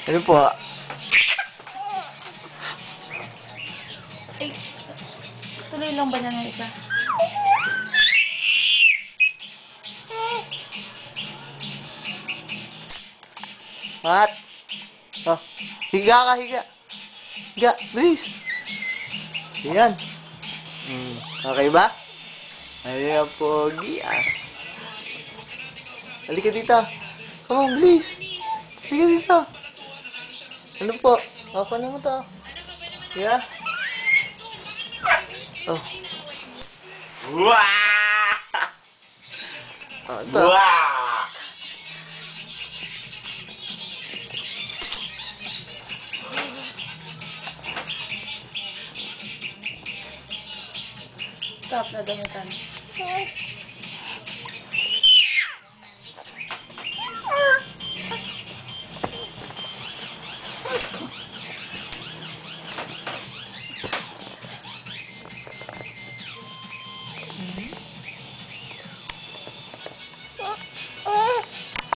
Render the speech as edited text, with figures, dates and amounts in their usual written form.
Ano po? Ay, tuloy lang ba na isa? What? Oh, higa ka, higa. Higa, please. Yan. Okay ba? Ayan, pogi ah. Halika dito. Come on, please. Halika dito. Ano po? Oh, paano mo to? Yeah? Oh. Wah! Oh, ito. Wah! Stop na damitan.